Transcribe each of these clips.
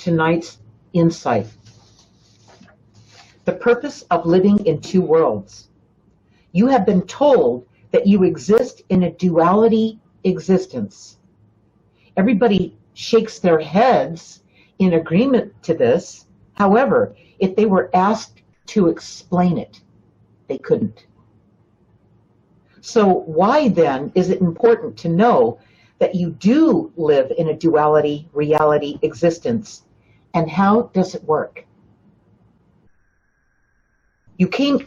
tonight's insight. The purpose of living in two worlds. You have been told that you exist in a duality existence. Everybody shakes their heads in agreement to this. However, if they were asked to explain it, they couldn't. So why then is it important to know that you do live in a duality reality existence? And how does it work? You came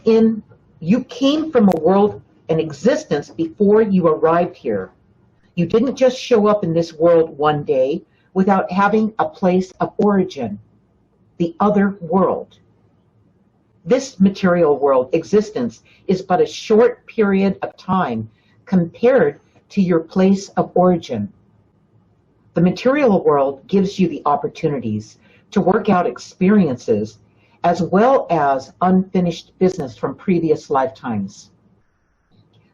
from a world, an existence before you arrived here. You didn't just show up in this world one day without having a place of origin, the other world. This material world existence is but a short period of time compared to your place of origin. The material world gives you the opportunities to work out experiences as well as unfinished business from previous lifetimes.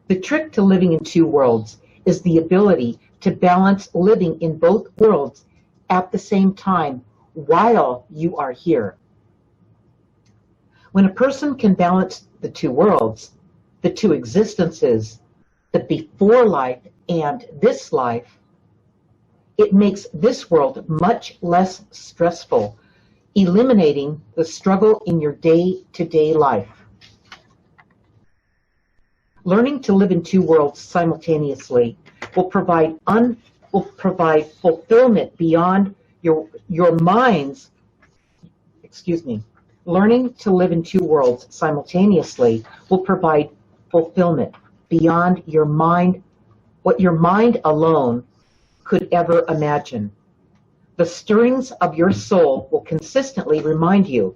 The trick to living in two worlds is the ability to balance living in both worlds at the same time while you are here. When a person can balance the two worlds, the two existences, the before life and this life, it makes this world much less stressful, eliminating the struggle in your day-to-day life. Learning to live in two worlds simultaneously will provide fulfillment beyond your mind's, Learning to live in two worlds simultaneously will provide fulfillment beyond your mind, what your mind alone could ever imagine. The stirrings of your soul will consistently remind you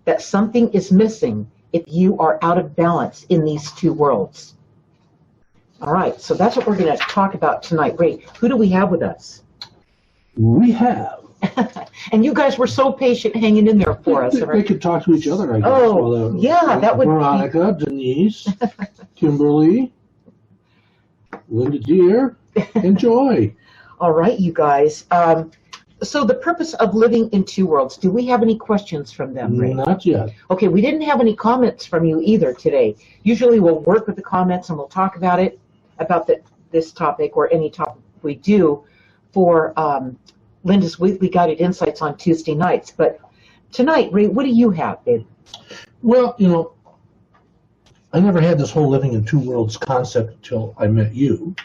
that something is missing if you are out of balance in these two worlds. All right, so that's what we're going to talk about tonight. Ray, who do we have with us? We have. And you guys were so patient hanging in there for us. They could talk to each other, I guess. Oh, yeah, that would Veronica, Denise, Kimberly, Linda Deir, and Joy. All right, you guys. So the purpose of living in two worlds, do we have any questions from them, Ray? Not yet. Okay, we didn't have any comments from you either today. Usually we'll work with the comments and we'll talk about it, about this topic or any topic we do for Linda's Weekly Guided Insights on Tuesday nights. But tonight, Ray, what do you have, babe? Well, you know, I never had this whole living in two worlds concept until I met you,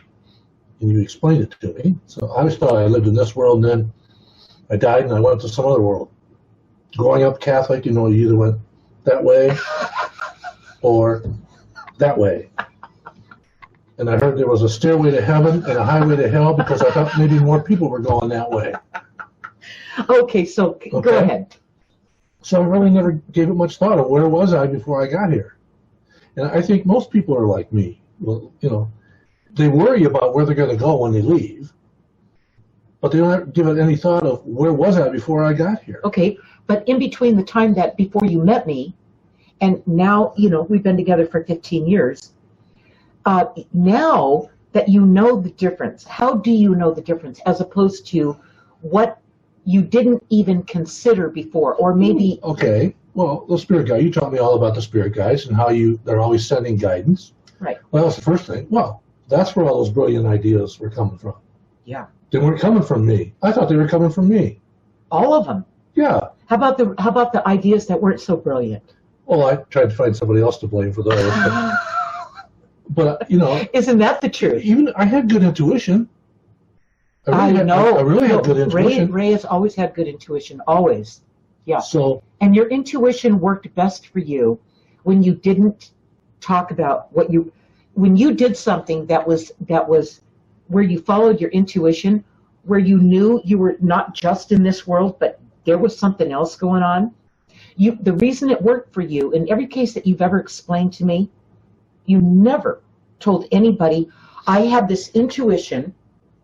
and you explained it to me. So I always thought I lived in this world, and then I died, and I went to some other world. Growing up Catholic, you know, you either went that way or that way. And I heard there was a stairway to heaven and a highway to hell because I thought maybe more people were going that way. Okay, so go ahead. So I really never gave it much thought of where was I before I got here. And I think most people are like me. Well, you know, they worry about where they're going to go when they leave, but they don't give it any thought of where was I before I got here. Okay, but in between the time that before you met me and now, you know, we've been together for 15 years, now that you know the difference, how do you know the difference as opposed to what you didn't even consider before, or maybe... Okay, well, the spirit guide, you taught me all about the spirit guides and how they're always sending guidance. Right. Well, that's the first thing. Well, that's where all those brilliant ideas were coming from. Yeah. They weren't coming from me. I thought they were coming from me. All of them? Yeah. How about the ideas that weren't so brilliant? Well, I tried to find somebody else to blame for those. But you know... Isn't that the truth? Even I had good intuition. I know. I really had good intuition. Ray has always had good intuition, always. Yeah. So... And your intuition worked best for you when you didn't talk about when you did something that was where you followed your intuition, where you knew you were not just in this world, but there was something else going on. The reason it worked for you, in every case that you've ever explained to me, you never told anybody, I have this intuition,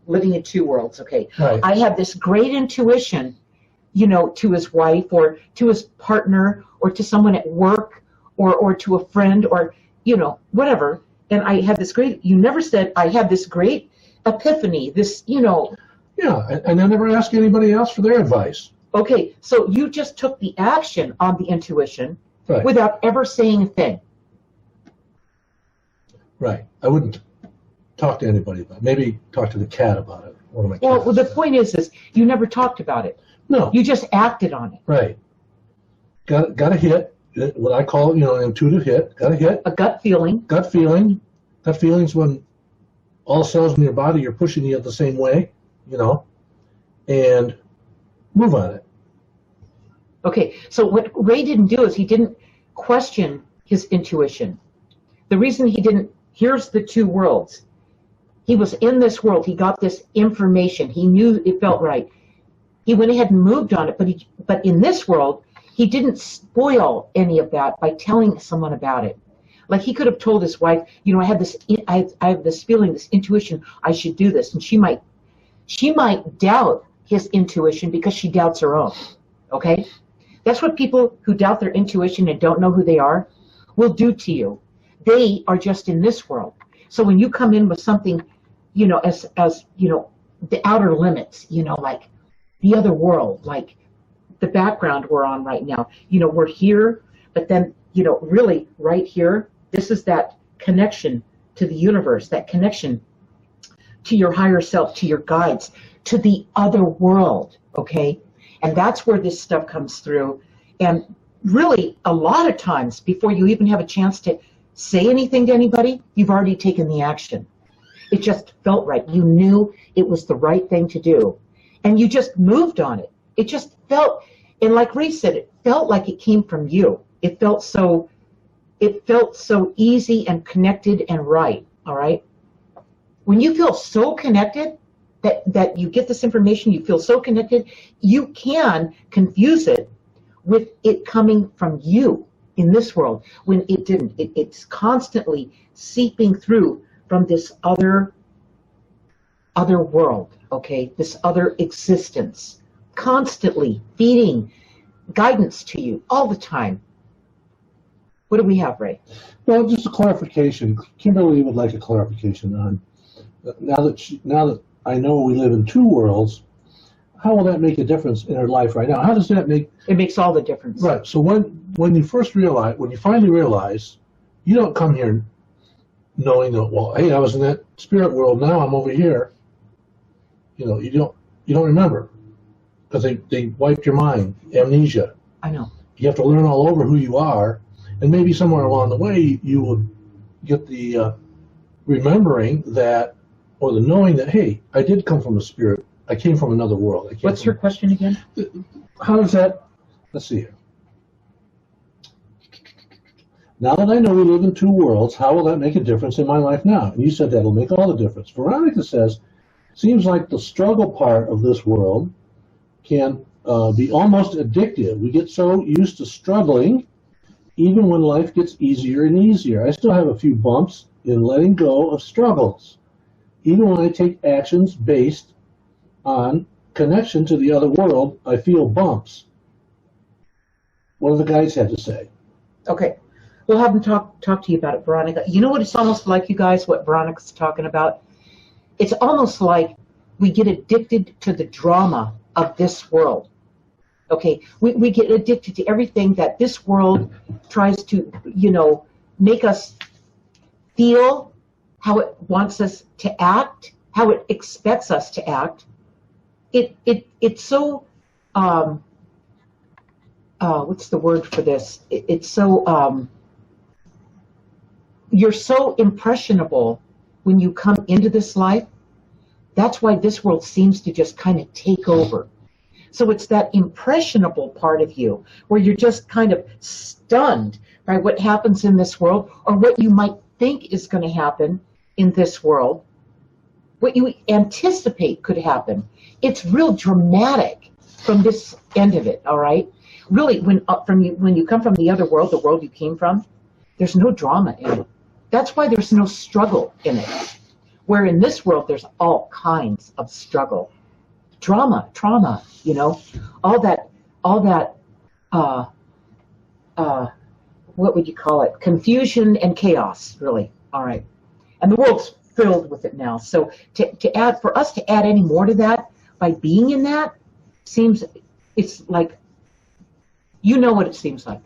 living in two worlds, okay? Right. I have this great intuition, you know, to his wife or to his partner or to someone at work or to a friend or, you know, whatever. And I had this great, you never said, I had this great epiphany, this, you know. Yeah, and I never asked anybody else for their advice. Okay, so you just took the action on the intuition Right. without ever saying a thing. Right. I wouldn't talk to anybody about it. Maybe talk to the cat about it. One of my Well, cats. the point is you never talked about it. No. You just acted on it. Right. Got a hit. What I call, an intuitive hit. Got a hit. A gut feeling. Gut feeling. Gut feelings when all cells in your body are pushing you the same way, and move on it. Okay, so what Ray didn't do is he didn't question his intuition. The reason he didn't, here's the two worlds. He was in this world. He got this information. He knew it felt right. He went ahead and moved on it, but in this world, he didn't spoil any of that by telling someone about it. Like he could have told his wife, I have this feeling, this intuition, I should do this, and she might doubt his intuition because she doubts her own. Okay, that's what people who doubt their intuition and don't know who they are will do to you. They are just in this world. So when you come in with something, as the outer limits, like the other world, like the background we're on right now, we're here, but then, really right here, this is that connection to the universe, that connection to your higher self, to your guides, to the other world, okay? And that's where this stuff comes through. And really, a lot of times, before you even have a chance to say anything to anybody, you've already taken the action. It just felt right. You knew it was the right thing to do. And you just moved on it. It just felt, and like Ray said, it felt like it came from you. It felt so easy and connected and right, all right? When you feel so connected that you get this information, you feel so connected, you can confuse it with it coming from you in this world when it didn't. It's constantly seeping through from this other world, okay? This other existence, constantly feeding guidance to you all the time. What do we have, Ray? Well, just a clarification. Kimberly would like a clarification on now that I know we live in two worlds. How will that make a difference in her life right now? How does that make? It makes all the difference. Right. So when you finally realize, you don't come here knowing that, well, hey, I was in that spirit world. Now I'm over here. You don't remember because they wiped your mind. Amnesia. I know. You have to learn all over who you are. And maybe somewhere along the way, you would get the remembering that, or the knowing that, hey, I did come from a spirit. I came from another world. What's your question again? How does that, let's see here. Now that I know we live in two worlds, how will that make a difference in my life now? And you said that'll make all the difference. Veronica says, seems like the struggle part of this world can be almost addictive. We get so used to struggling, even when life gets easier and easier. I still have a few bumps in letting go of struggles. Even when I take actions based on connection to the other world, I feel bumps. What do the guys have to say? Okay. We'll have them talk to you about it, Veronica. You know what it's almost like, you guys, what Veronica's talking about? It's almost like we get addicted to the drama of this world. Okay, we get addicted to everything that this world tries to, make us feel, how it wants us to act, how it expects us to act. It's so, what's the word for this? It's so, you're so impressionable when you come into this life. That's why this world seems to just kind of take over. So it's that impressionable part of you where you're just kind of stunned by what happens in this world, or what you might think is going to happen in this world, what you anticipate could happen. It's real dramatic from this end of it, all right? Really, when you come from the other world, the world you came from, there's no drama in it. That's why there's no struggle in it. Where in this world, there's all kinds of struggle. Drama, trauma, all that, what would you call it? Confusion and chaos, really. All right. And the world's filled with it now. So for us to add any more to that by being in that seems It's like, you know what it seems like.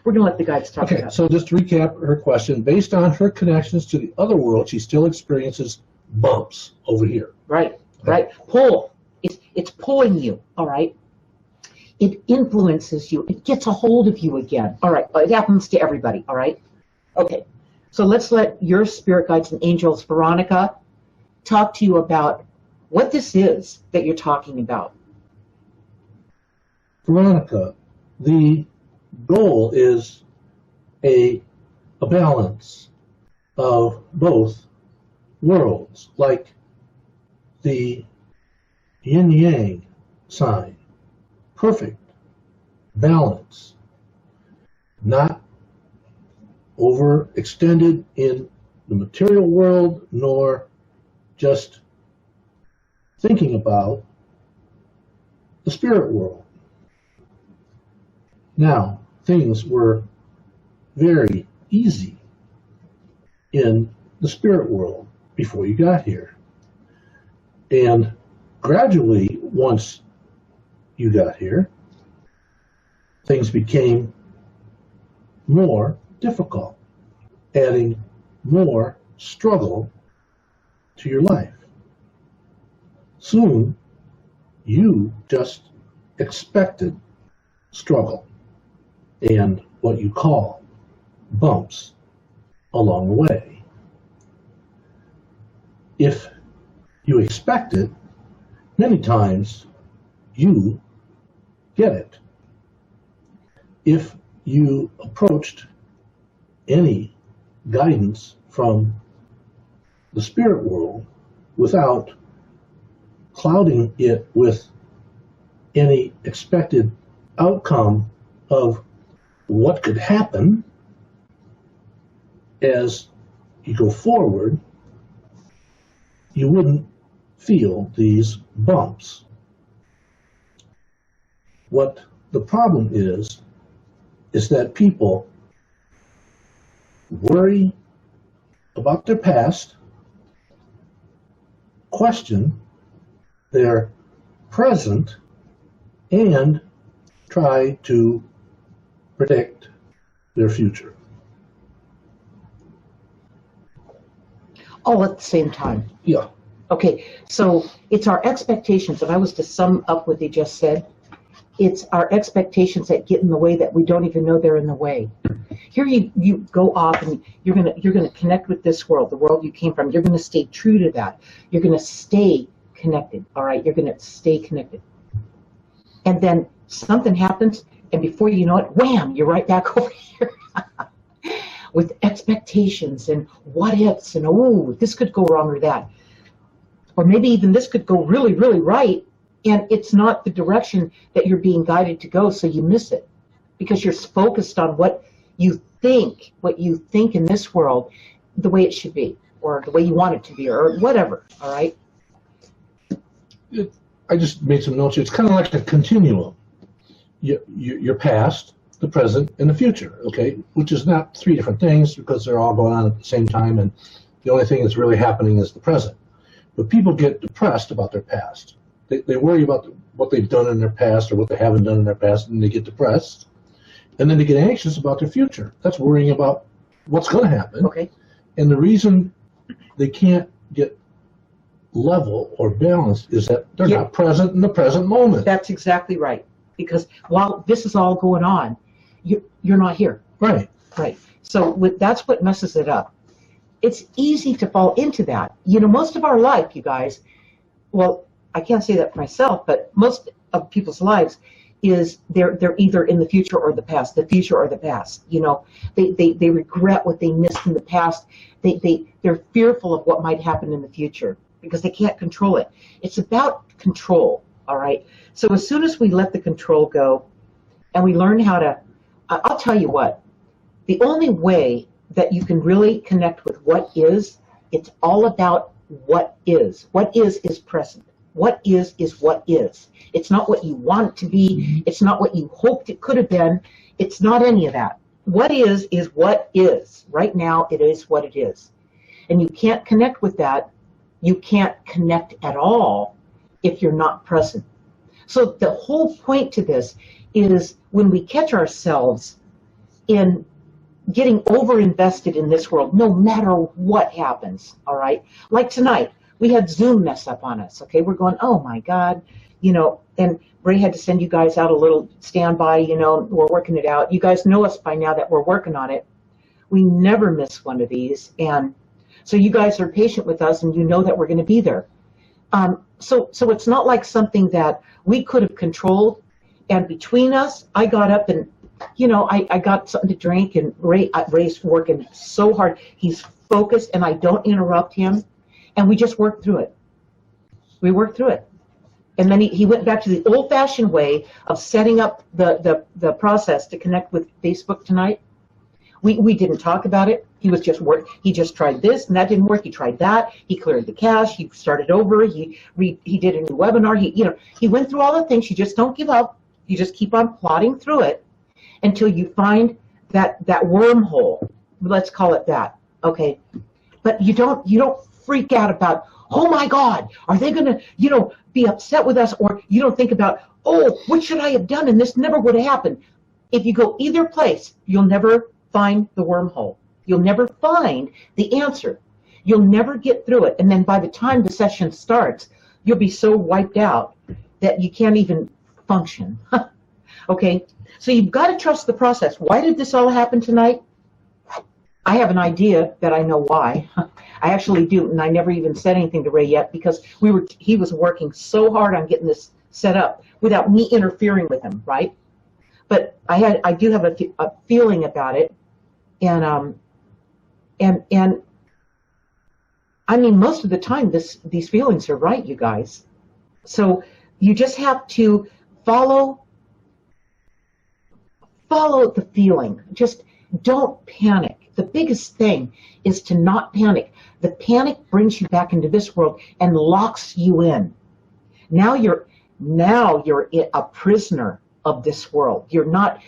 We're going to let the guides talk Okay, about it. so just to recap her question, based on her connections to the other world, she still experiences bumps over here. Right, right. Pull. It's pulling you, all right? It influences you. It gets a hold of you again. All right, it happens to everybody, all right? Okay, so let's let your spirit guides and angels, Veronica, talk to you about what this is that you're talking about. Veronica, the goal is a balance of both worlds, like the yin-yang sign. Perfect balance, not overextended in the material world, nor just thinking about the spirit world. Now, things were very easy in the spirit world before you got here. And gradually, once you got here, things became more difficult, adding more struggle to your life. Soon, you just expected struggle and what you call bumps along the way. If you expect it, many times you get it. If you approached any guidance from the spirit world without clouding it with any expected outcome of what could happen as you go forward, you wouldn't feel these bumps. What the problem is that people worry about their past, question their present, and try to predict their future. All at the same time. Yeah. Okay, so it's our expectations. If I was to sum up what they just said, it's our expectations that get in the way that we don't even know they're in the way. Here you go off and you're gonna connect with this world, the world you came from. You're gonna stay true to that. You're gonna stay connected. All right, you're gonna stay connected. And then something happens, and before you know it, wham! You're right back over here with expectations and what ifs and oh, this could go wrong or that, or maybe even this could go really, really right. And it's not the direction that you're being guided to go, so you miss it because you're focused on what you think in this world, the way it should be, or the way you want it to be, or whatever. All right. I just made some notes here. It's kind of like a continuum. Your past, the present, and the future. Okay, which is not three different things because they're all going on at the same time, and the only thing that's really happening is the present. But people get depressed about their past. They worry about what they've done in their past or what they haven't done in their past, and they get depressed. And then they get anxious about their future. That's worrying about what's going to happen. Okay. And the reason they can't get level or balanced is that they're not present in the present moment. That's exactly right. Because while this is all going on, you're not here. Right. Right. So that's what messes it up. It's easy to fall into that. You know, most of our life, you guys, well, I can't say that for myself, but most of people's lives is they're either in the future or the past, the future or the past. You know, they regret what they missed in the past. They're fearful of what might happen in the future because they can't control it. It's about control, all right? So as soon as we let the control go and we learn how to, I'll tell you what, the only way that you can really connect with what is, it's all about what is. What is present. What is what is. It's not what you want it to be. It's not what you hoped it could have been. It's not any of that. What is what is. Right now, it is what it is. And you can't connect with that. You can't connect at all if you're not present. So the whole point to this is when we catch ourselves in getting over-invested in this world, no matter what happens, all right? Like tonight, we had Zoom mess up on us, okay? We're going, oh my God, you know, and Ray had to send you guys out a little standby, you know, we're working it out. You guys know us by now that we're working on it. We never miss one of these, and so you guys are patient with us, and you know that we're going to be there. So it's not like something that we could have controlled, and between us, I got up and, you know, I got something to drink, and Ray's working so hard. He's focused, and I don't interrupt him, and we just worked through it. We worked through it. And then he went back to the old-fashioned way of setting up the process to connect with Facebook tonight. We didn't talk about it. He was just he just tried this, and that didn't work. He tried that. He cleared the cache. He started over. He did a new webinar. He went through all the things. You just don't give up. You just keep on plodding through it until you find that wormhole. Let's call it that. Okay, but you don't freak out about, oh my God, are they going to be upset with us? Or you don't think about, oh, what should I have done? And this never would have happened. If you go either place, you'll never find the wormhole. You'll never find the answer. You'll never get through it. And then by the time the session starts, you'll be so wiped out that you can't even function. Okay? So you've got to trust the process. Why did this all happen tonight? I have an idea that I know why. I actually do, and I never even said anything to Ray yet because he was working so hard on getting this set up without me interfering with him, right? But I do have a feeling about it, and I mean, most of the time these feelings are right, you guys. So you just have to follow the feeling. Just don't panic. The biggest thing is to not panic. The panic brings you back into this world and locks you in. Now you're a prisoner of this world. You're not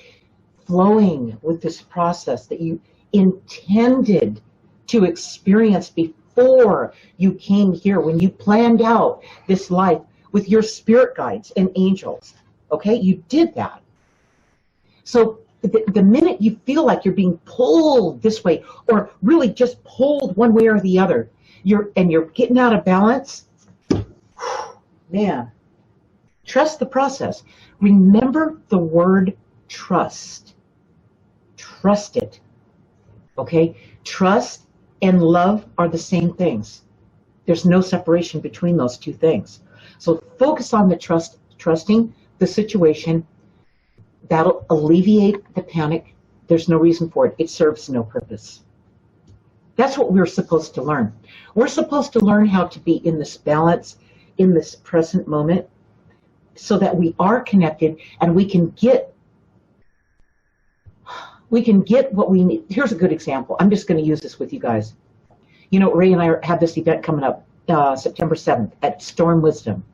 flowing with this process that you intended to experience before you came here, when you planned out this life with your spirit guides and angels. Okay, you did that. So the minute you feel like you're being pulled this way, or really just pulled one way or the other, you're getting out of balance, man, trust the process. Remember the word trust. Trust it. Okay? Trust and love are the same things. There's no separation between those two things. So focus on the trusting the situation. That'll alleviate the panic. There's no reason for it. It serves no purpose. That's what we're supposed to learn. We're supposed to learn how to be in this balance, in this present moment, so that we are connected and we can get what we need. Here's a good example. I'm just going to use this with you guys. You know, Ray and I have this event coming up September 7th at Storm Wisdom.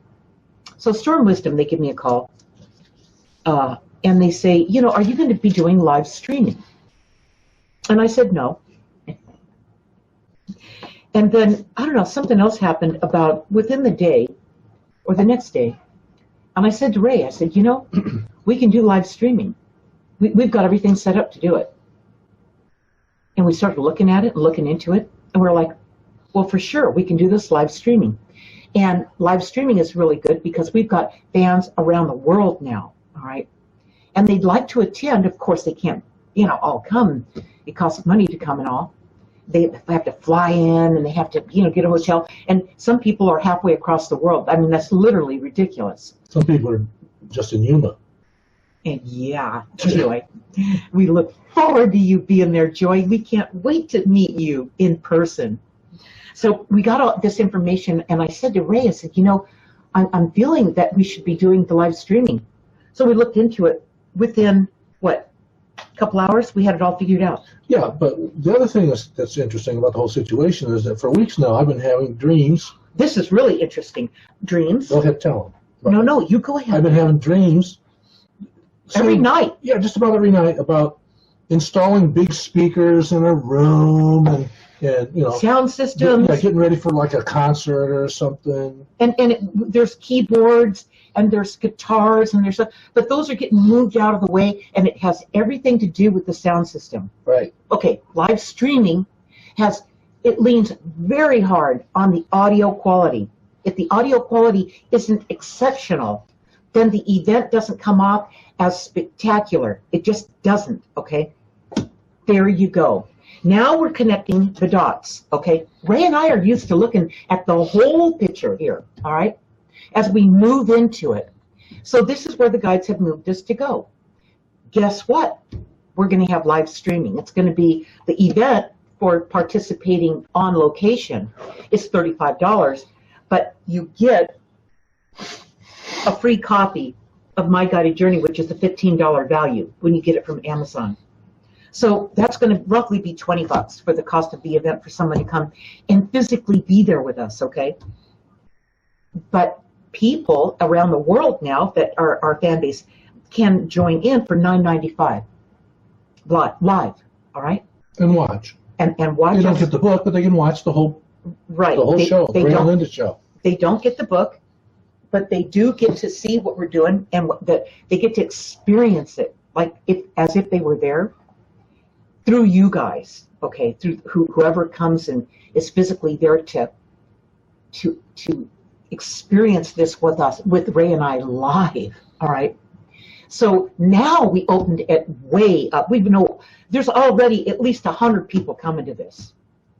So Storm Wisdom, they give me a call. And they say, you know, are you going to be doing live streaming? And I said, no. And then, I don't know, something else happened about within the day or the next day. And I said to Ray, I said, you know, we can do live streaming. We've got everything set up to do it. And we started looking at it and looking into it. And we're like, well, for sure, we can do this live streaming. And live streaming is really good because we've got fans around the world now, all right? And they'd like to attend. Of course, they can't, all come. It costs money to come and all. They have to fly in and they have to, get a hotel. And some people are halfway across the world. I mean, that's literally ridiculous. Some people are just in Yuma. And yeah, Joy, we look forward to you being there, Joy. We can't wait to meet you in person. So we got all this information, and I said to Ray, I said, I'm feeling that we should be doing the live streaming. So we looked into it. Within, a couple hours, we had it all figured out. Yeah, but the other thing that's interesting about the whole situation is that for weeks now, I've been having dreams. This is really interesting. Dreams? Go ahead, tell them. No, you go ahead. I've been having dreams. Every night? Yeah, just about every night about installing big speakers in a room and sound systems. Getting ready for like a concert or something. And there's keyboards and there's guitars and there's stuff, but those are getting moved out of the way, and it has everything to do with the sound system. Right. Okay, live streaming it leans very hard on the audio quality. If the audio quality isn't exceptional, then the event doesn't come off as spectacular. It just doesn't, okay? There you go. Now we're connecting the dots, okay? Ray and I are used to looking at the whole picture here, all right, as we move into it. So this is where the guides have moved us to go. Guess what? We're going to have live streaming. It's going to be the event for participating on location is $35, but you get a free copy of My Guided Journey, which is a $15 value when you get it from Amazon. So that's going to roughly be $20 for the cost of the event for someone to come and physically be there with us, okay? But people around the world now that are our fan base can join in for $9.95 live, all right? And watch. And watch. They don't get the book, but they can watch the whole show, the Ray and Linda show. They don't get the book, but they do get to see what we're doing, and they get to experience it like as if they were there through you guys, okay? Through whoever comes and is physically there to experience this with us, with Ray and I live, all right? So now we opened it way up. We know there's already at least 100 people coming to this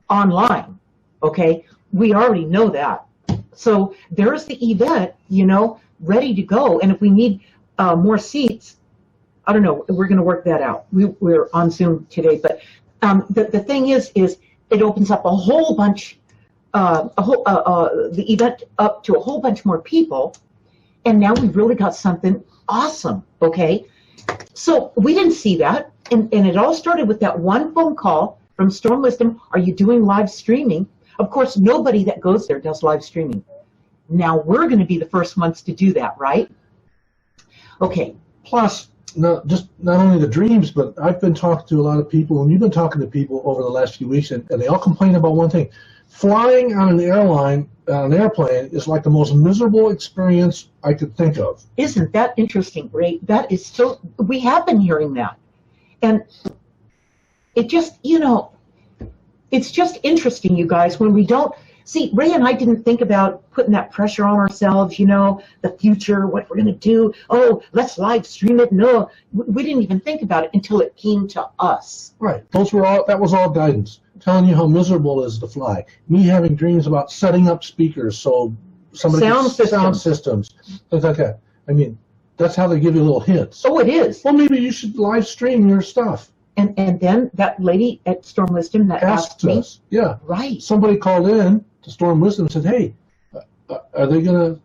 online, okay? We already know that. So there's the event, ready to go. And if we need more seats, I don't know, we're going to work that out. We're on Zoom today, but the thing is it opens up a whole bunch, the event up to a whole bunch more people, and now we've really got something awesome, okay? So we didn't see that, and it all started with that one phone call from Storm Wisdom. Are you doing live streaming? Of course, nobody that goes there does live streaming. Now we're going to be the first ones to do that, right? Okay. Plus, not only the dreams, but I've been talking to a lot of people, and you've been talking to people over the last few weeks, and they all complain about one thing. Flying on an airplane is like the most miserable experience I could think of. Isn't that interesting, Ray? That is so, we have been hearing that. And it just, it's just interesting, you guys, when we don't, see, Ray and I didn't think about putting that pressure on ourselves, the future, what we're going to do. Oh, let's live stream it. No, we didn't even think about it until it came to us. Right. That was all guidance. Telling you how miserable it is to fly. Me having dreams about setting up speakers so somebody sound systems, things like that. I mean, that's how they give you little hints. Oh, it is. Well, maybe you should live stream your stuff. And then that lady at Storm Wisdom that asked me. Yeah. Right. Somebody called in to Storm Wisdom and said, hey, are they going to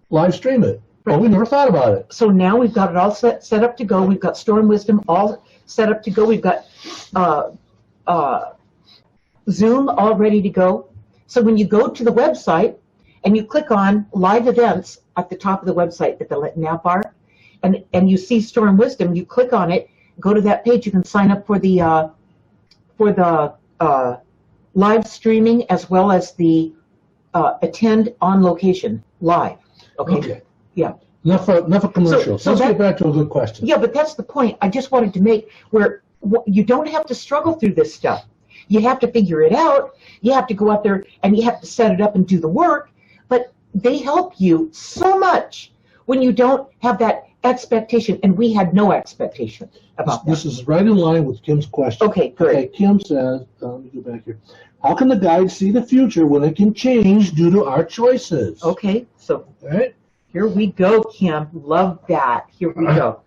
live stream it? Right. Well, we never thought about it. So now we've got it all set up to go. We've got Storm Wisdom all set up to go. We've got Zoom all ready to go. So when you go to the website and you click on live events at the top of the website at the nav bar, and you see Storm Wisdom, you click on it, go to that page, you can sign up for the live streaming as well as the attend on location live. Okay. Yeah. Enough of commercials. So let's get back to a good question. Yeah, but that's the point I just wanted to make, where you don't have to struggle through this stuff. You have to figure it out. You have to go out there and you have to set it up and do the work. But they help you so much when you don't have that expectation. And we had no expectation about this is right in line with Kim's question. Okay, good. Okay, Kim says, let me go back here. How can the guide see the future when it can change due to our choices? Okay, so here we go, Kim. Love that. Here we go.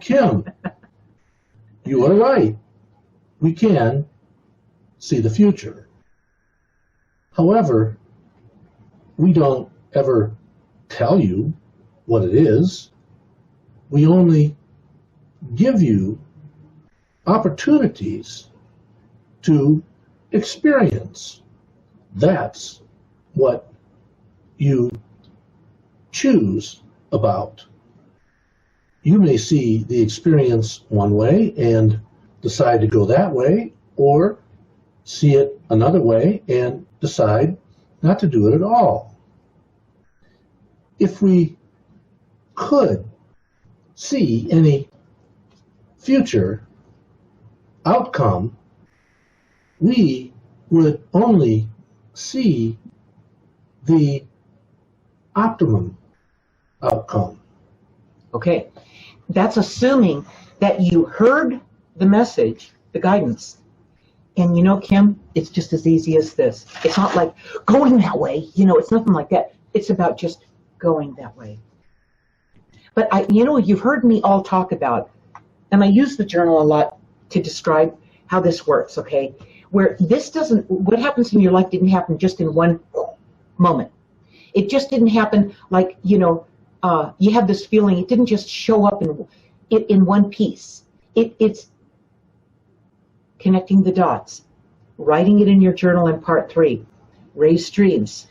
Kim, you are right. We can see the future. However, we don't ever tell you what it is. We only give you opportunities to experience. That's what you choose about. You may see the experience one way and decide to go that way, or see it another way and decide not to do it at all. If we could see any future outcome, we would only see the optimum outcome. Okay, that's assuming that you heard the message, the guidance. And you know, Kim, it's just as easy as this. It's not like going that way, it's nothing like that. It's about just going that way. But you've heard me all talk about, and I use the journal a lot to describe how this works, okay? Where what happens in your life didn't happen just in one moment. It just didn't happen like, you have this feeling, it didn't just show up in one piece. It's connecting the dots, writing it in your journal in part 3, Ray's streams,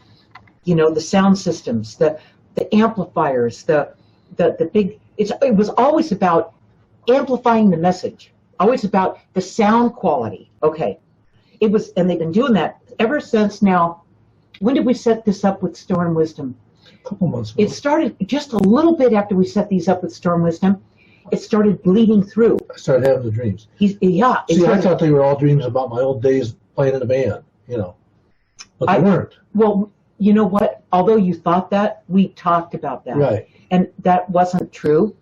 the sound systems, the amplifiers, the big, it was always about amplifying the message, always about the sound quality. Okay. And they've been doing that ever since now. When did we set this up with Storm Wisdom? A couple months ago. It started just a little bit after we set these up with Storm Wisdom. It started bleeding through. I started having the dreams. See, I thought they were all dreams about my old days playing in a band, but they weren't. Well, you know what? Although you thought that, we talked about that. Right. And that wasn't true.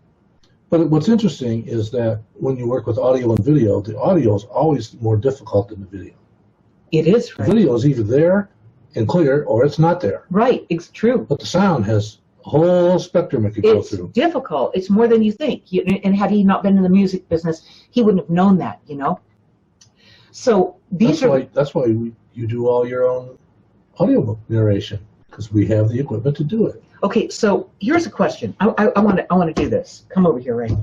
But what's interesting is that when you work with audio and video, the audio is always more difficult than the video. It is, right? The video is either there and clear, or it's not there. Right, it's true. But the sound has a whole spectrum it could go through. It's difficult. It's more than you think. And had he not been in the music business, he wouldn't have known that, So that's why you do all your own audiobook narration, because we have the equipment to do it. Okay, so here's a question. I want to do this. Come over here, Ray.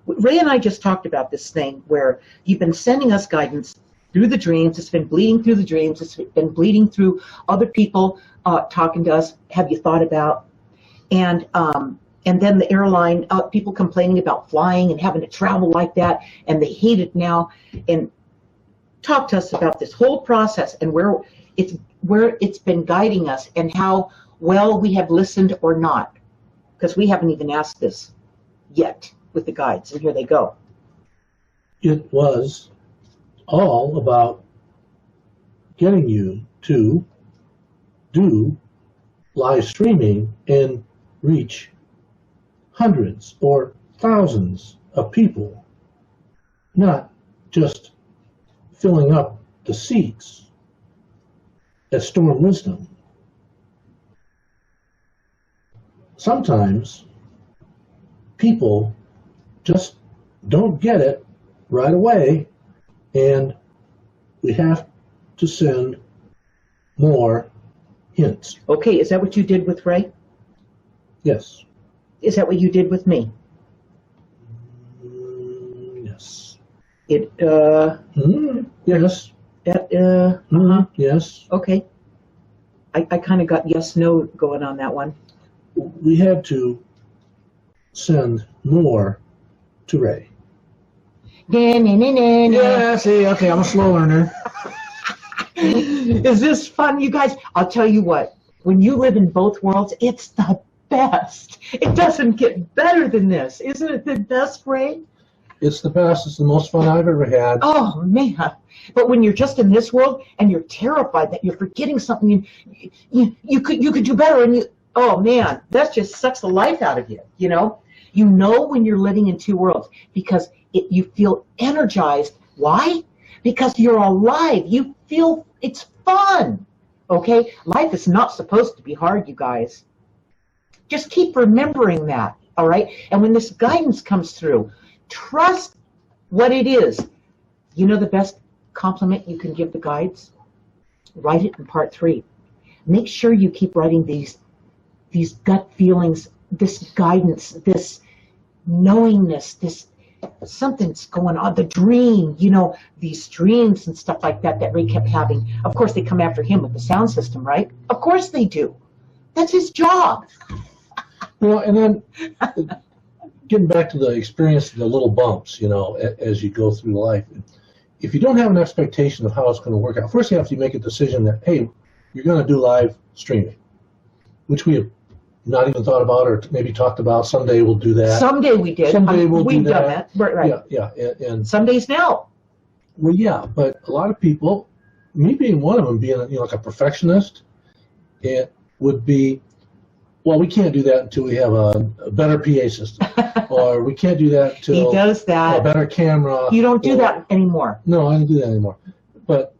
Ray and I just talked about this thing where you've been sending us guidance through the dreams. It's been bleeding through the dreams. It's been bleeding through other people talking to us. Have you thought about? And then the airline, people complaining about flying and having to travel like that, and they hate it now. And talk to us about this whole process and where it's been guiding us and how well we have listened or not, because we haven't even asked this yet with the guides, and here they go. It was all about getting you to do live streaming and reach hundreds or thousands of people, not just filling up the seats at Storm Wisdom. Sometimes people just don't get it right away, and we have to send more hints. Okay, is that what you did with Ray? Yes. Is that what you did with me? Yes. It, yes. Yes. Okay. I kind of got yes-no going on that one. We had to send more to Ray. Yeah, see, okay, I'm a slow learner. Is this fun, you guys? I'll tell you what, when you live in both worlds, it's the best. It doesn't get better than this. Isn't it the best, Ray? It's the best. It's the most fun I've ever had. Oh, man. But when you're just in this world and you're terrified that you're forgetting something, you could do better, and oh, man, that just sucks the life out of you, You know when you're living in two worlds because you feel energized. Why? Because you're alive. You feel it's fun. Okay? Life is not supposed to be hard, you guys. Just keep remembering that, all right? And when this guidance comes through, trust what it is. You know the best compliment you can give the guides? Write it in part 3. Make sure you keep writing these gut feelings, this guidance, this knowingness, this something's going on, the dream, these dreams and stuff like that Ray kept having. Of course, they come after him with the sound system, right? Of course they do. That's his job. Well, and then getting back to the experience of the little bumps, as you go through life. If you don't have an expectation of how it's going to work out, first you have to make a decision that, hey, you're going to do live streaming, which we have not even thought about or maybe talked about. Someday we'll do that. Someday we did. Someday we'll We've do done that. that. Right. Yeah. And Some days now. well, yeah, but a lot of people, me being one of them, being like a perfectionist, it would be, well, we can't do that until we have a better PA system, or we can't do that until He does that. a better camera. You don't do that anymore. No, I don't do that anymore. But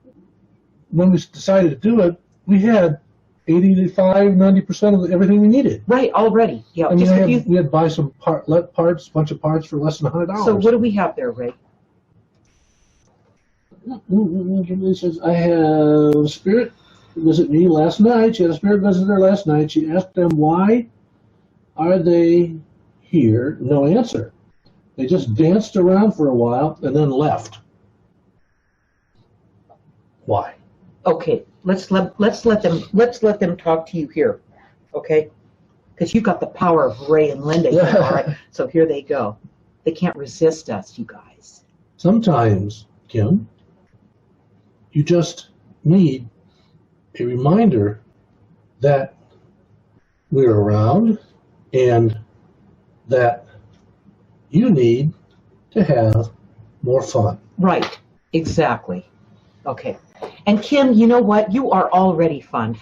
when we decided to do it, we had 85-90% of everything we needed. Right, already. Yeah. I mean, we had to buy some bunch of parts for less than $100. So what do we have there, Ray? Kimberly says, I have spirit visit me last night. She had a spirit visitor last night. She asked them, why are they here? No answer. They just danced around for a while and then left. Why? Okay, let's let them talk to you here, okay? Because you've got the power of Ray and Linda here, all right? So here they go. They can't resist us, you guys. Sometimes, Kim, you just need a reminder that we're around and that you need to have more fun. Right, exactly. Okay. And Kim, you know what? You are already fun.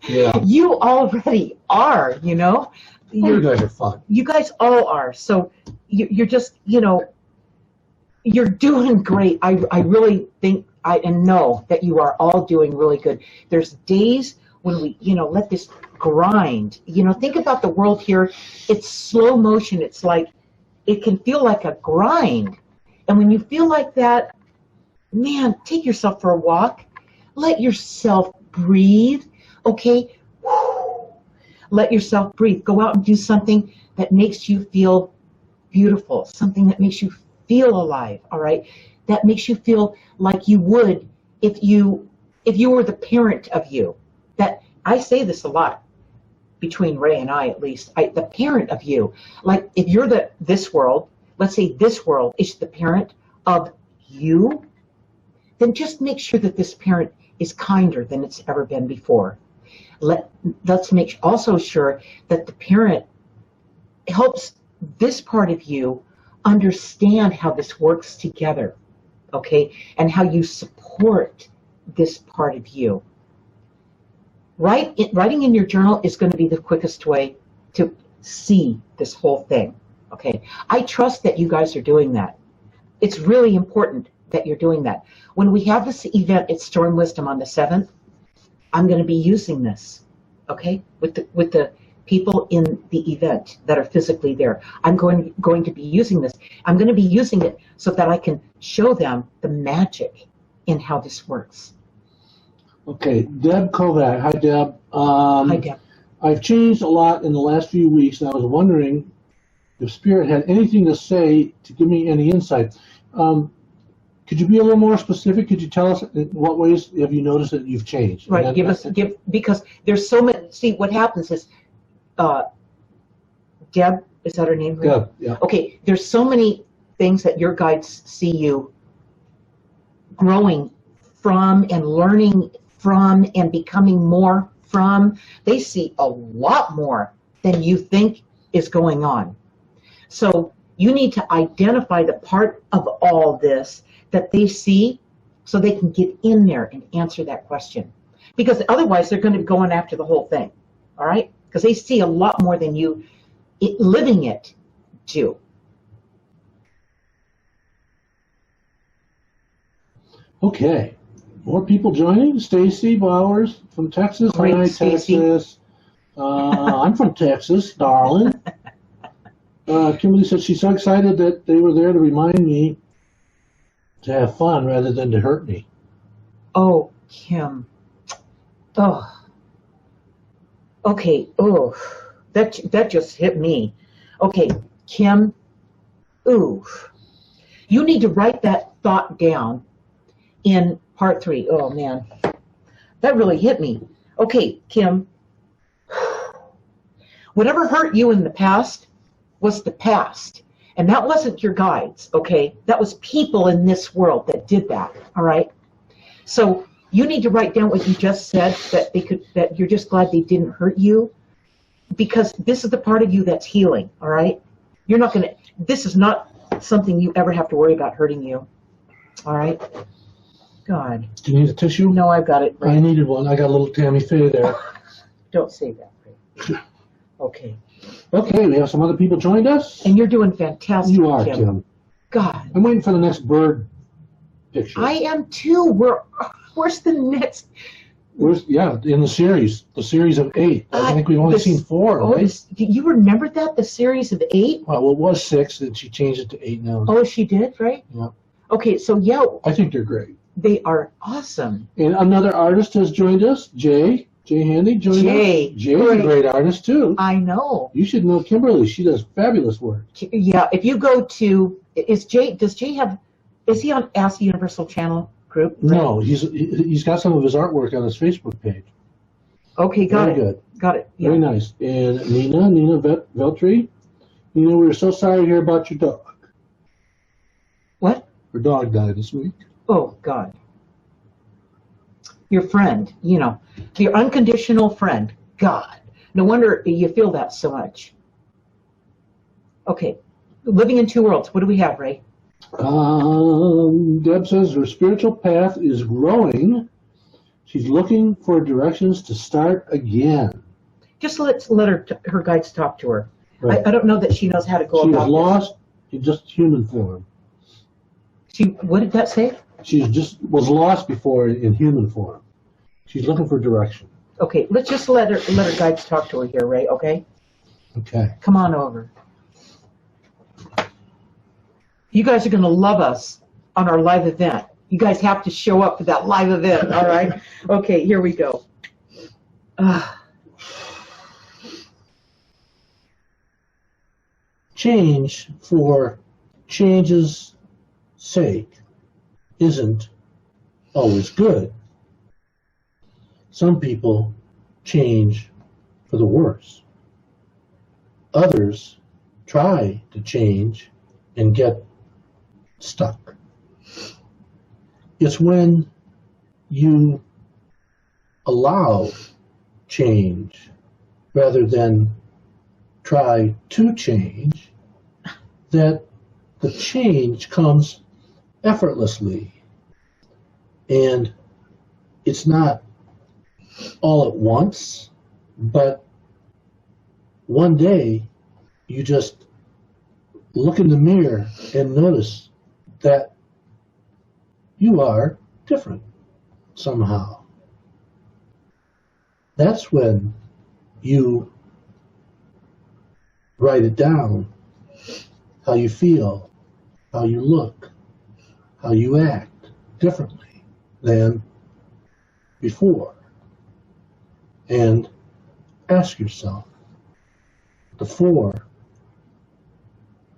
Yeah. You already are, you know? You guys are fun. You guys all are. So you're just, you're doing great. I really think and know that you are all doing really good. There's days when we, let this grind. Think about the world here. It's slow motion. It's like, it can feel like a grind. And when you feel like that, man, take yourself for a walk. Let yourself breathe, okay? Let yourself breathe. Go out and do something that makes you feel beautiful, something that makes you feel alive, all right? That makes you feel like you would if you were the parent of you. That I say this a lot, between Ray and I at least, the parent of you. Like if you're this world, let's say this world is the parent of you, then just make sure that this parent is kinder than it's ever been before. Let's make also sure that the parent helps this part of you understand how this works together, okay? And how you support this part of you. Writing in your journal is going to be the quickest way to see this whole thing, okay? I trust that you guys are doing that. It's really important that you're doing that. When we have this event at Storm Wisdom on the 7th, I'm going to be using this, okay, with the people in the event that are physically there. I'm going to be using this. I'm going to be using it so that I can show them the magic in how this works. Okay, Deb Kovac. Hi, Deb. Hi, Deb. I've changed a lot in the last few weeks, and I was wondering if Spirit had anything to say to give me any insight. Could you be a little more specific? Could you tell us in what ways have you noticed that you've changed? Right, because there's so many. See, what happens is, Deb, is that her name? Deb, yeah. Okay, there's so many things that your guides see you growing from and learning from and becoming more from. They see a lot more than you think is going on. So you need to identify the part of all this that they see so they can get in there and answer that question. Because otherwise they're going to be going after the whole thing, all right? Because they see a lot more than you living it do. Okay. More people joining. Stacy Bowers from Texas. Great, Hi, Stacey. Texas. I'm from Texas, darling. Kimberly said she's so excited that they were there to remind me to have fun rather than to hurt me. Oh, Kim. Oh. Okay. Oh, that just hit me. Okay, Kim. Ooh. You need to write that thought down in part 3. Oh, man. That really hit me. Okay, Kim. Whatever hurt you in the past was the past. And that wasn't your guides, okay? That was people in this world that did that, all right? So you need to write down what you just said, that you're just glad they didn't hurt you. because this is the part of you that's healing, all right? You're not going to, this is not something you ever have to worry about hurting you, all right? God. Do you need a tissue? No, I've got it. I needed one. I got a little Tammy Faye there. Don't say that, Ray. Okay. Okay, we have some other people joined us. And you're doing fantastic, You are, Kim. God. I'm waiting for the next bird picture. I am too. Where's the next? Yeah, in the series of 8. I think we've only seen 4, right? You remember that, the series of 8? Well, it was 6, and she changed it to 8 now. Oh, she did, right? Yeah. Okay, so yeah. I think they're great. They are awesome. And another artist has joined us, Jay Handy joined us. Jay's a great artist, too. I know. You should know Kimberly. She does fabulous work. Yeah, if you go to, is he on Ask the Universal Channel group? No, he's got some of his artwork on his Facebook page. Okay, got it. Very good. Got it. Yeah. Very nice. And Nina Veltri. Nina, we were so sorry to hear about your dog. What? Her dog died this week. Oh, God. Your friend, your unconditional friend. God. No wonder you feel that so much. Okay. Living in 2 worlds. What do we have, Ray? Deb says her spiritual path is growing. She's looking for directions to start again. Just let her guides talk to her. Right. I don't know that she knows how to go about this. She was lost in just human form. What did that say? She was lost before in human form. She's looking for direction. Okay, let's just let her guides talk to her here, Ray, okay? Okay. Come on over. You guys are going to love us on our live event. You guys have to show up for that live event, all right? Okay, here we go. Change for change's sake isn't always good. Some people change for the worse. Others try to change and get stuck. It's when you allow change rather than try to change that the change comes effortlessly, and it's not all at once, but one day you just look in the mirror and notice that you are different somehow. That's when you write it down, how you feel, how you look, how you act differently than before. And ask yourself the 4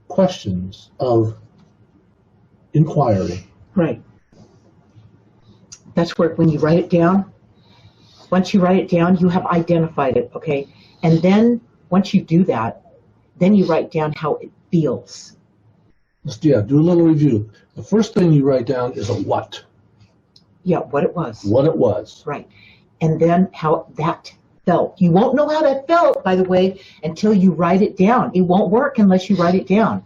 questions of inquiry. Right. That's where, when you write it down, once you write it down, you have identified it, okay? And then, once you do that, then you write down how it feels. Do a little review. The first thing you write down is a what. Yeah, what it was. What it was. Right. And then how that felt. You won't know how that felt, by the way, until you write it down. It won't work unless you write it down.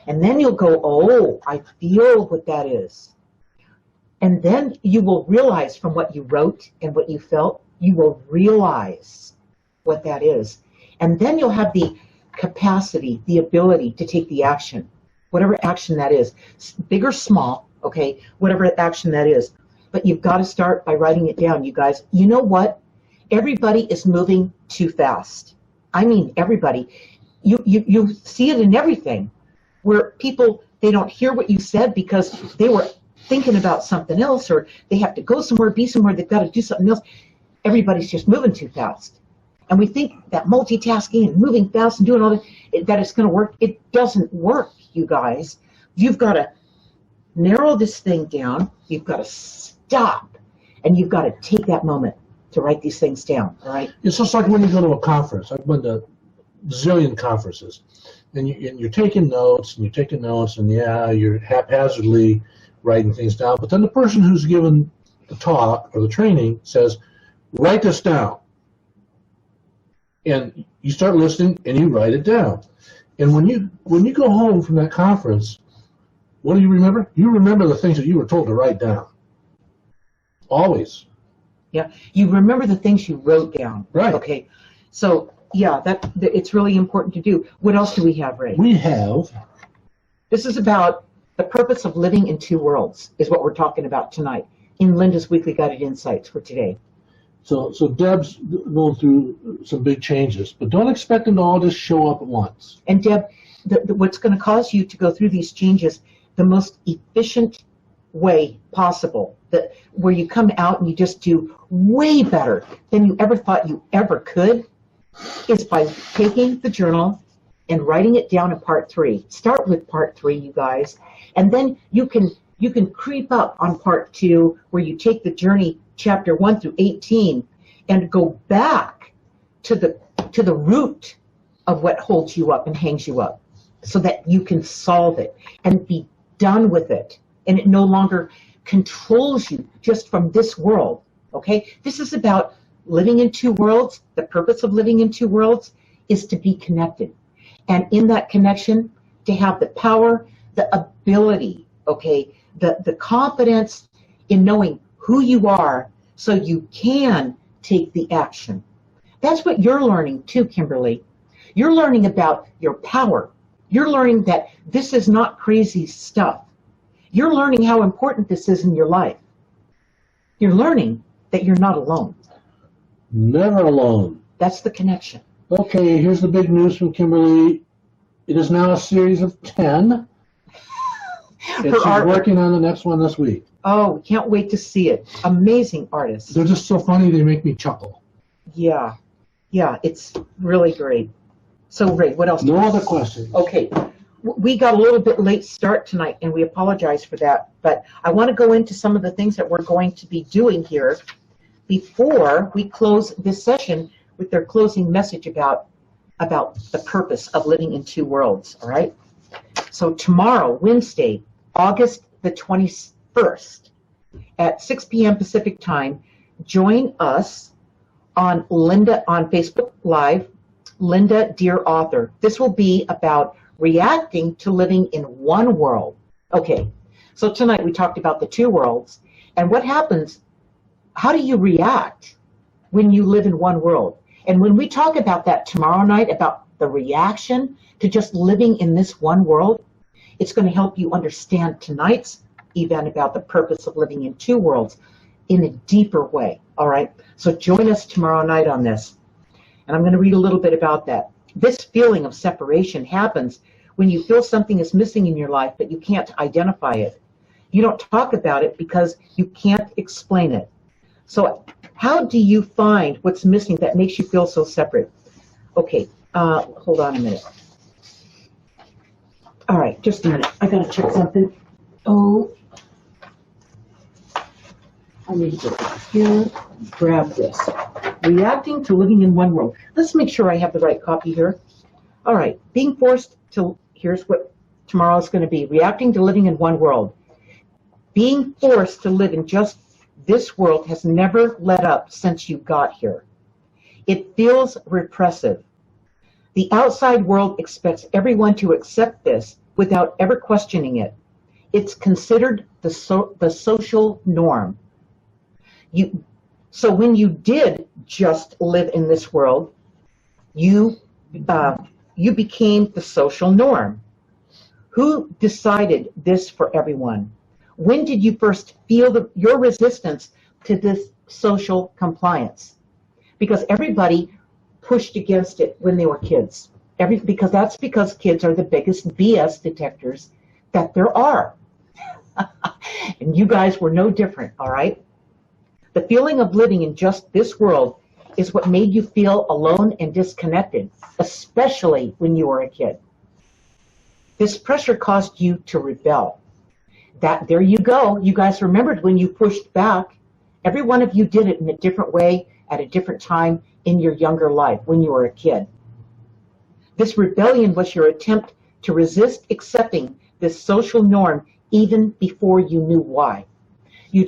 And then you'll go, oh, I feel what that is. And then you will realize from what you wrote and what you felt, you will realize what that is. And then you'll have the capacity, the ability to take the action, whatever action that is, big or small, okay, whatever action that is. But you've got to start by writing it down, you guys. You know what? Everybody is moving too fast. I mean, everybody. You see it in everything, where people, they don't hear what you said because they were thinking about something else, or they have to go somewhere, be somewhere, they've got to do something else. Everybody's just moving too fast. And we think that multitasking and moving fast and doing all that, that it's going to work. It doesn't work, you guys. You've got to narrow this thing down. You've got to stop. And you've got to take that moment to write these things down, all right? It's just like when you go to a conference. I've been to a zillion conferences. And you're taking notes, and you're taking notes, and yeah, you're haphazardly writing things down. But then the person who's given the talk or the training says, write this down. And you start listening and you write it down. And when you go home from that conference, what do you remember? You remember the things that you were told to write down. Always. Yeah, you remember the things you wrote down. Right. Okay, so yeah, it's really important to do. What else do we have, Ray? We have. This is about the purpose of living in two worlds, is what we're talking about tonight in Linda's Weekly Guided Insights for today. So Deb's going through some big changes, but don't expect them to all just show up at once. And Deb, what's going to cause you to go through these changes the most efficient way possible, where you come out and you just do way better than you ever thought you ever could, is by taking the journal and writing it down in part 3. Start with part 3, you guys, and then you can creep up on part 2, where you take the journey chapter 1 through 18 and go back to the root of what holds you up and hangs you up, so that you can solve it and be done with it, and it no longer controls you just from this world. Okay, this is about living in two worlds. The purpose of living in two worlds is to be connected, and in that connection, to have the power, the ability, okay, the confidence in knowing who you are, so you can take the action. That's what you're learning too, Kimberly. You're learning about your power. You're learning that this is not crazy stuff. You're learning how important this is in your life. You're learning that you're not alone. Never alone. That's the connection. Okay, here's the big news from Kimberly. It is now a series of 10. And she's working on the next one this week. Oh, we can't wait to see it. Amazing artists. They're just so funny, they make me chuckle. Yeah, it's really great. So, Ray, what else? No other questions. Okay, we got a little bit late start tonight, and we apologize for that. But I want to go into some of the things that we're going to be doing here before we close this session with their closing message about the purpose of living in two worlds, all right? So tomorrow, Wednesday, August the 21st, at 6 p.m. Pacific time, join us on Facebook Live, Linda Deir Author. This will be about reacting to living in one world. Okay, so tonight we talked about the two worlds, and what happens, how do you react when you live in one world? And when we talk about that tomorrow night, about the reaction to just living in this one world, it's going to help you understand tonight's event about the purpose of living in two worlds in a deeper way, all right? So join us tomorrow night on this. And I'm going to read a little bit about that. This feeling of separation happens when you feel something is missing in your life, but you can't identify it. You don't talk about it because you can't explain it. So how do you find what's missing that makes you feel so separate? Okay, hold on a minute. All right, just a minute. I got to check something. Oh, I need to go here, grab this. Reacting to living in one world. Let's make sure I have the right copy here. All right, being forced to, here's what tomorrow is going to be. Reacting to living in one world. Being forced to live in just this world has never let up since you got here. It feels repressive. The outside world expects everyone to accept this without ever questioning it. It's considered the social norm. So when you did just live in this world, you became the social norm. Who decided this for everyone? When did you first feel your resistance to this social compliance? Because everybody pushed against it when they were kids. Because kids are the biggest BS detectors that there are. And you guys were no different, all right? The feeling of living in just this world is what made you feel alone and disconnected, especially when you were a kid. This pressure caused you to rebel. There you go. You guys remembered when you pushed back. Every one of you did it in a different way at a different time in your younger life when you were a kid. This rebellion was your attempt to resist accepting this social norm even before you knew why. You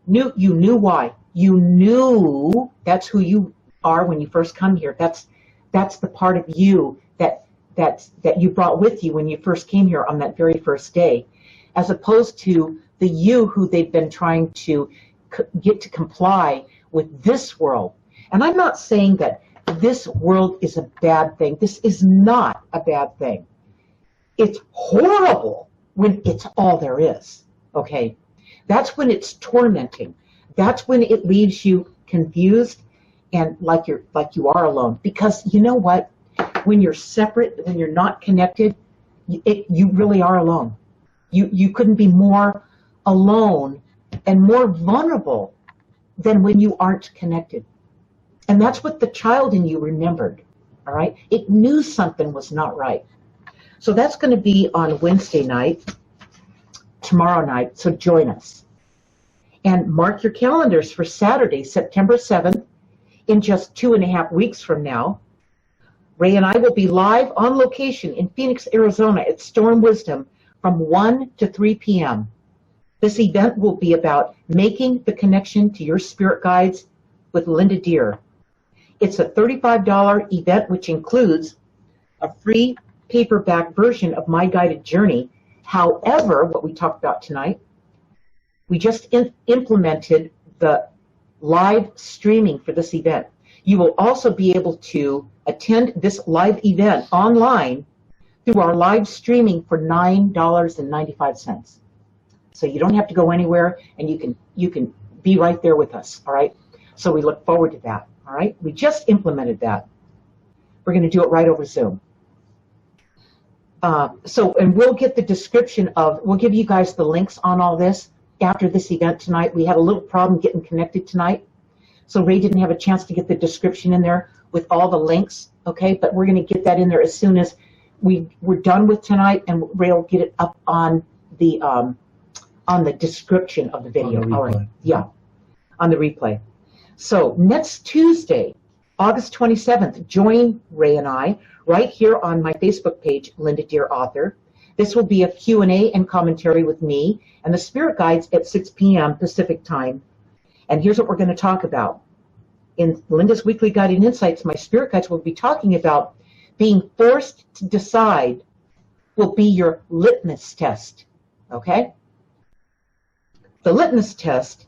knew why. You knew that's who you are when you first come here. That's that's the part of you that you brought with you when you first came here on that very first day, as opposed to the you who they've been trying to get to comply with this world. And I'm not saying that this world is a bad thing. This is not a bad thing. It's horrible when it's all there is, okay? That's when it's tormenting. That's when it leaves you confused and like you are alone. Because you know what? When you're separate, when you're not connected, you really are alone. You couldn't be more alone and more vulnerable than when you aren't connected. And that's what the child in you remembered, all right? It knew something was not right. So that's going to be on Wednesday night, tomorrow night, so join us. And mark your calendars for Saturday, September 7th, in just 2.5 weeks from now. Ray and I will be live on location in Phoenix, Arizona at Storm Wisdom from 1 to 3 p.m. This event will be about making the connection to your spirit guides with Linda Deir. It's a $35 event which includes a free paperback version of my guided journey. However, what we talked about tonight, we just implemented the live streaming for this event. You will also be able to attend this live event online through our live streaming for $9.95. So you don't have to go anywhere, and you can be right there with us, all right? So we look forward to that, all right? We just implemented that. We're going to do it right over Zoom. And we'll get the description we'll give you guys the links on all this after this event tonight. We had a little problem getting connected tonight, so Ray didn't have a chance to get the description in there with all the links, okay? But we're going to get that in there as soon as we're done with tonight, and Ray will get it up on the description of the video. All right, yeah, on the replay. So next Tuesday, August 27th, join Ray and I right here on my Facebook page, Linda Deir Author. This will be a Q&A and commentary with me and the spirit guides at 6 p.m. Pacific time. And here's what we're going to talk about. In Linda's Weekly Guiding Insights, my spirit guides will be talking about being forced to decide will be your litmus test, okay? The litmus test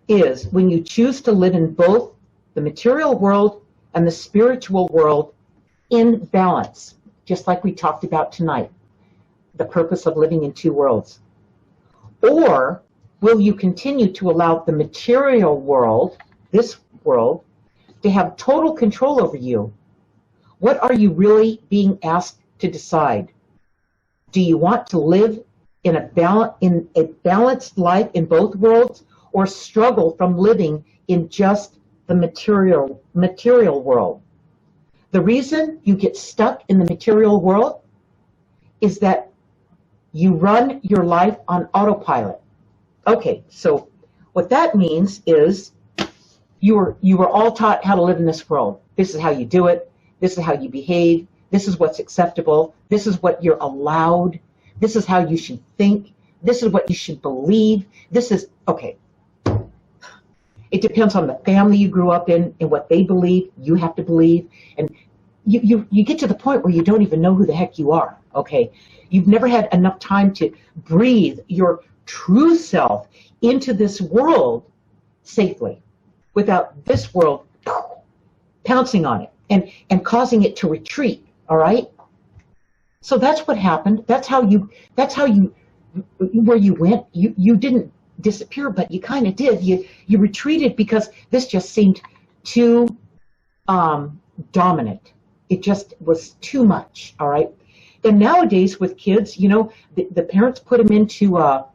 is when you choose to live in both the material world and the spiritual world in balance, just like we talked about tonight, the purpose of living in two worlds. Or will you continue to allow the material world, this world, to have total control over you? What are you really being asked to decide? Do you want to live in a balanced life in both worlds, or struggle from living in just the material world? The reason you get stuck in the material world is that you run your life on autopilot. Okay, so what that means is you were all taught how to live in this world. This is how you do it. This is how you behave. This is what's acceptable. This is what you're allowed. This is how you should think. This is what you should believe. This is, okay. It depends on the family you grew up in and what they believe, you have to believe. And you get to the point where you don't even know who the heck you are, okay? You've never had enough time to breathe your true self into this world safely without this world pouncing on it and causing it to retreat, all right? So that's what happened. That's how you, where you went, you didn't disappear, but you kind of did. You retreated because this just seemed too dominant. It just was too much, all right? And nowadays with kids, you know, the parents put them into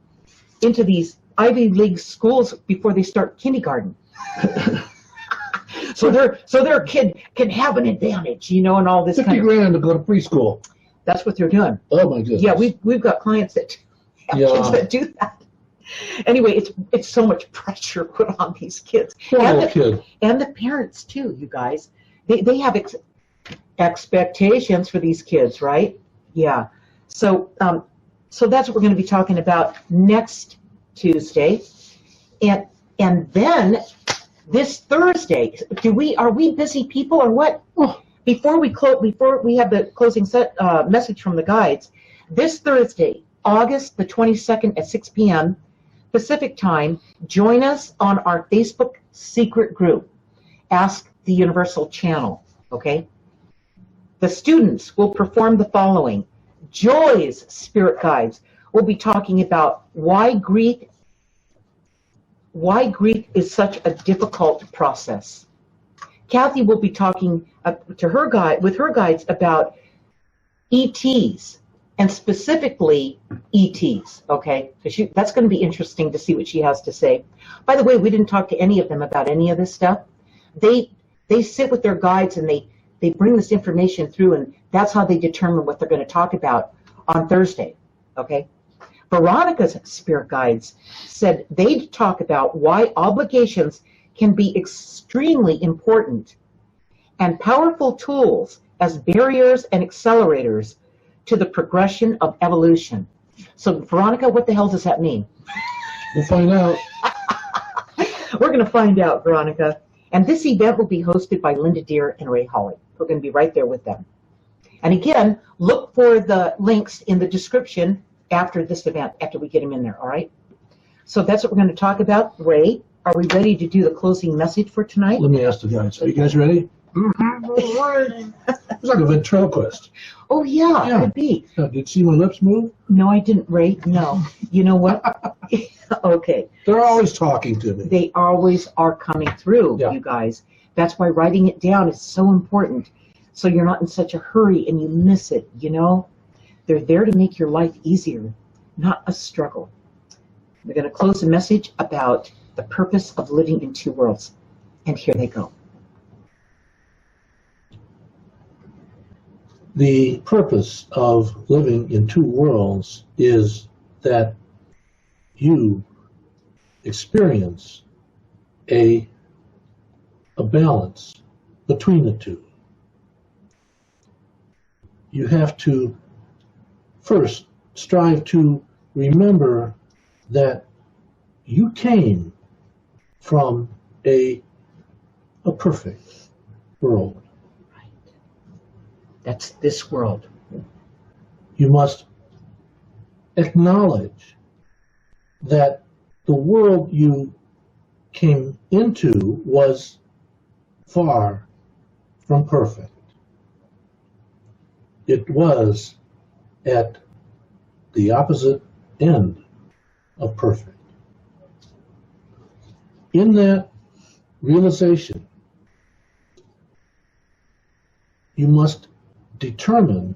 these Ivy League schools before they start kindergarten. so their kid can have an advantage, you know, and all this 50 kind of grand to go to preschool. That's what they're doing. Oh my goodness. Yeah, we've got clients that have kids that do that. Anyway, it's so much pressure put on these kids. And the parents too, you guys. They have expectations for these kids, right? Yeah. So that's what we're going to be talking about next Tuesday. And then this Thursday, are we busy people or what? Oh, before we have the closing message from the guides, this Thursday, August the 22nd at 6 p.m. Pacific time, join us on our Facebook secret group, Ask the Universal Channel, okay? The students will perform the following. Joy's spirit guides will be talking about why grief is such a difficult process. Kathy will be talking with her guides about ETs, and specifically ETs, okay? So that's going to be interesting to see what she has to say. By the way, we didn't talk to any of them about any of this stuff. They sit with their guides and they bring this information through, and that's how they determine what they're going to talk about on Thursday, okay? Veronica's spirit guides said they'd talk about why obligations can be extremely important and powerful tools as barriers and accelerators to the progression of evolution. So, Veronica, what the hell does that mean? We'll find out. We're going to find out, Veronica. And this event will be hosted by Linda Deir and Ray Holly. We're going to be right there with them. And again, look for the links in the description after this event, after we get them in there, all right? So that's what we're going to talk about. Ray, are we ready to do the closing message for tonight? Let me ask the guys. Are you guys ready? It's like a ventriloquist. Oh, yeah, could be. Did you see my lips move? No, I didn't, Ray. No. You know what? Okay. They're always talking to me. They always are coming through, you guys. That's why writing it down is so important, so you're not in such a hurry and you miss it, you know? They're there to make your life easier, not a struggle. We're going to close the message about the purpose of living in two worlds. And here they go. The purpose of living in two worlds is that you experience a balance between the two. You have to first strive to remember that you came from a perfect world. That's this world. You must acknowledge that the world you came into was far from perfect. It was at the opposite end of perfect. In that realization, you must determine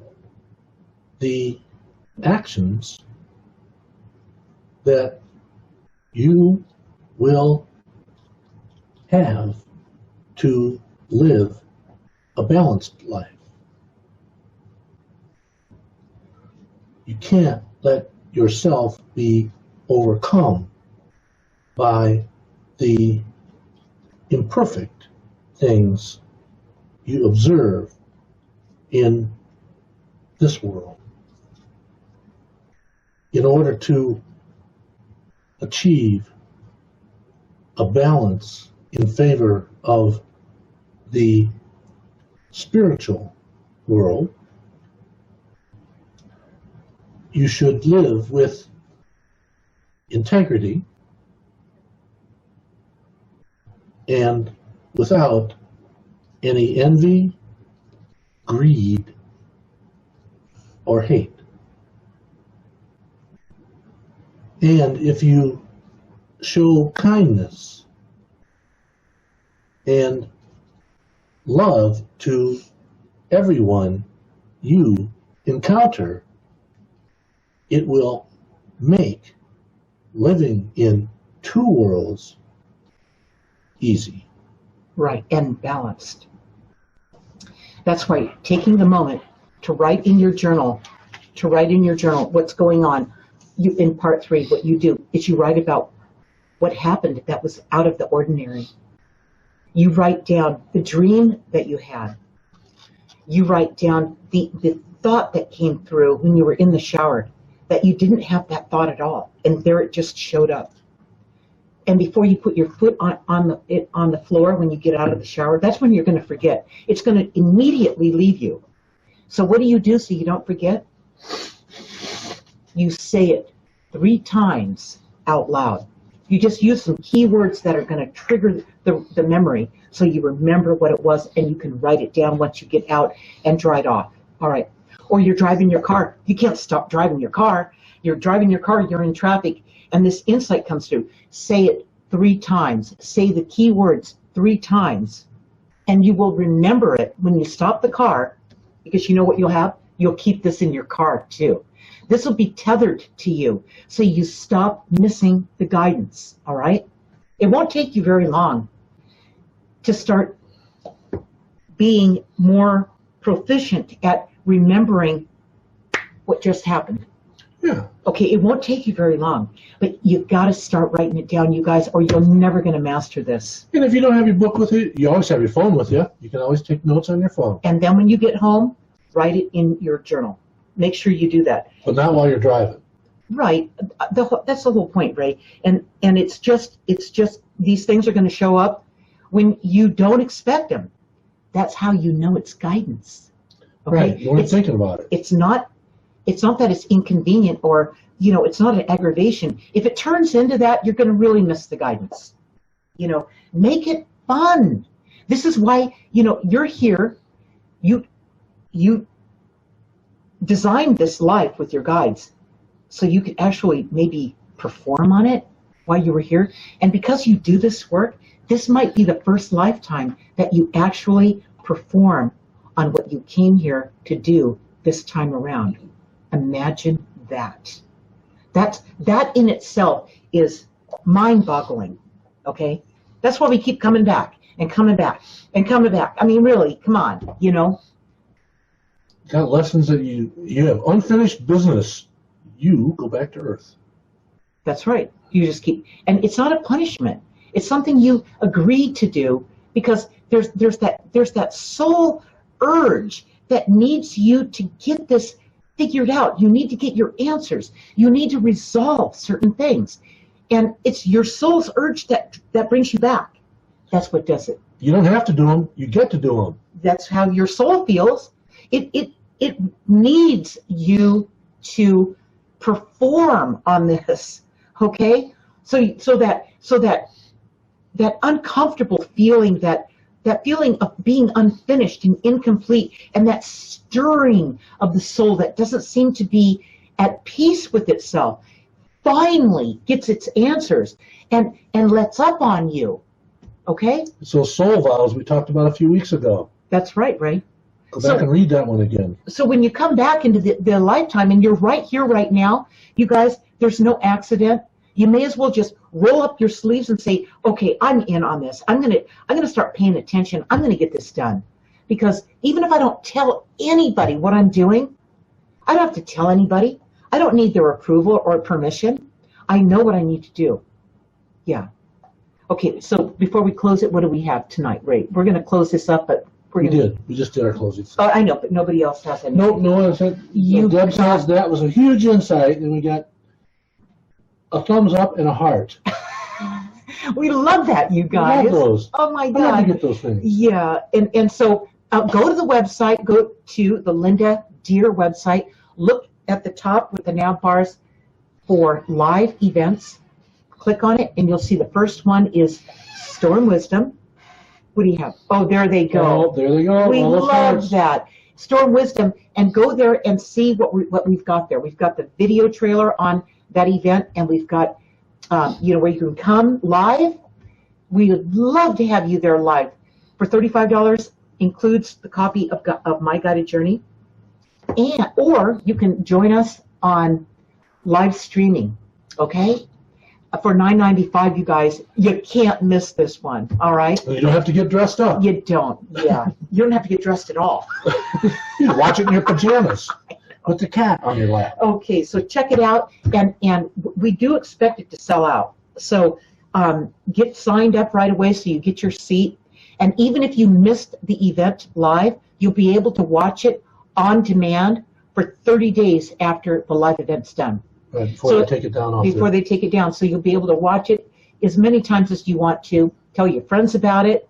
the actions that you will have to live a balanced life. You can't let yourself be overcome by the imperfect things you observe in this world. In order to achieve a balance in favor of the spiritual world, you should live with integrity and without any envy, greed, or hate. And if you show kindness and love to everyone you encounter, it will make living in two worlds easy. Right, and balanced. That's why taking the moment to write in your journal, what's going on. You, in part 3, what you do is you write about what happened that was out of the ordinary. You write down the dream that you had. You write down the thought that came through when you were in the shower, that you didn't have that thought at all, and there it just showed up. and before you put your foot on the floor when you get out of the shower, that's when you're going to forget. It's going to immediately leave you. So what do you do so you don't forget? You say it 3 times out loud. You just use some keywords that are going to trigger the memory so you remember what it was, and you can write it down once you get out and dry it off. All right. Or you're driving your car. You can't stop driving your car. You're driving your car, you're in traffic, and this insight comes through. Say it 3 times. Say the keywords 3 times, and you will remember it when you stop the car, because you know what you'll have? You'll keep this in your car too. This will be tethered to you, so you stop missing the guidance, all right? It won't take you very long to start being more proficient at remembering what just happened. Yeah. Okay, it won't take you very long, but you've got to start writing it down, you guys, or you're never going to master this. And if you don't have your book with you, you always have your phone with you. You can always take notes on your phone. And then when you get home, write it in your journal. Make sure you do that. But not while you're driving. Right. That's the whole point, Ray. And it's just these things are going to show up when you don't expect them. That's how you know it's guidance. Okay? Right. You weren't thinking about it. It's not that it's inconvenient, or it's not an aggravation. If it turns into that, you're going to really miss the guidance. Make it fun. This is why you're here. You designed this life with your guides so you could actually maybe perform on it while you were here. And because you do this work, this might be the first lifetime that you actually perform on what you came here to do this time around. Imagine that. That in itself is mind-boggling, okay? That's why we keep coming back and coming back and coming back. I mean, really, come on, Got lessons that you have unfinished business. You go back to Earth. That's right. You just keep, and it's not a punishment. It's something you agreed to do because there's that soul urge that needs you to get this figured out. You need to get your answers. You need to resolve certain things, and it's your soul's urge that brings you back. That's what does it. You don't have to do them. You get to do them. That's how your soul feels. It needs you to perform on this, okay? So that uncomfortable feeling, that feeling of being unfinished and incomplete, and that stirring of the soul that doesn't seem to be at peace with itself, finally gets its answers and lets up on you, okay? So soul vows we talked about a few weeks ago. That's right, Ray. Go back and read that one again. So when you come back into the lifetime, and you're right here, right now, you guys, there's no accident. You may as well just roll up your sleeves and say, okay, I'm in on this. I'm gonna start paying attention. I'm gonna get this done. Because even if I don't tell anybody what I'm doing, I don't have to tell anybody. I don't need their approval or permission. I know what I need to do. Yeah. Okay, so before we close it, what do we have tonight, Ray? We're gonna close this up, but we did. We just did our closing. Oh, I know, but nobody else has any. No one said. Deb says that was a huge insight, and we got a thumbs up and a heart. We love that, you guys. I love those. Oh my God. I love to get those things. Yeah, and so go to the website. Go to the Linda Deir website. Look at the top with the nav bars for live events. Click on it, and you'll see the first one is Storm Wisdom. What do you have? Oh, there they go. Oh, there they go. We love that. Storm Wisdom, and go there and see what we've got there. We've got the video trailer on that event, and we've got, where you can come live. We would love to have you there live. For $35 includes the copy of My Guided Journey, or you can join us on live streaming, okay? For $9.95, you guys, you can't miss this one, all right? You don't have to get dressed up. You don't, yeah. You don't have to get dressed at all. You can watch it in your pajamas with the cat on your lap. Okay, so check it out, and we do expect it to sell out. So get signed up right away so you get your seat. And even if you missed the event live, you'll be able to watch it on demand for 30 days after the live event's done. Right, before they take it down. Before they take it down. So you'll be able to watch it as many times as you want to. Tell your friends about it.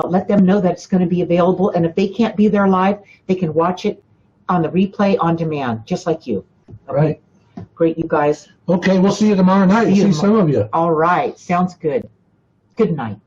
Let them know that it's going to be available. And if they can't be there live, they can watch it on the replay on demand, just like you. Okay? Right. Great, you guys. Okay, we'll see you tomorrow night. See some of you. All right. Sounds good. Good night.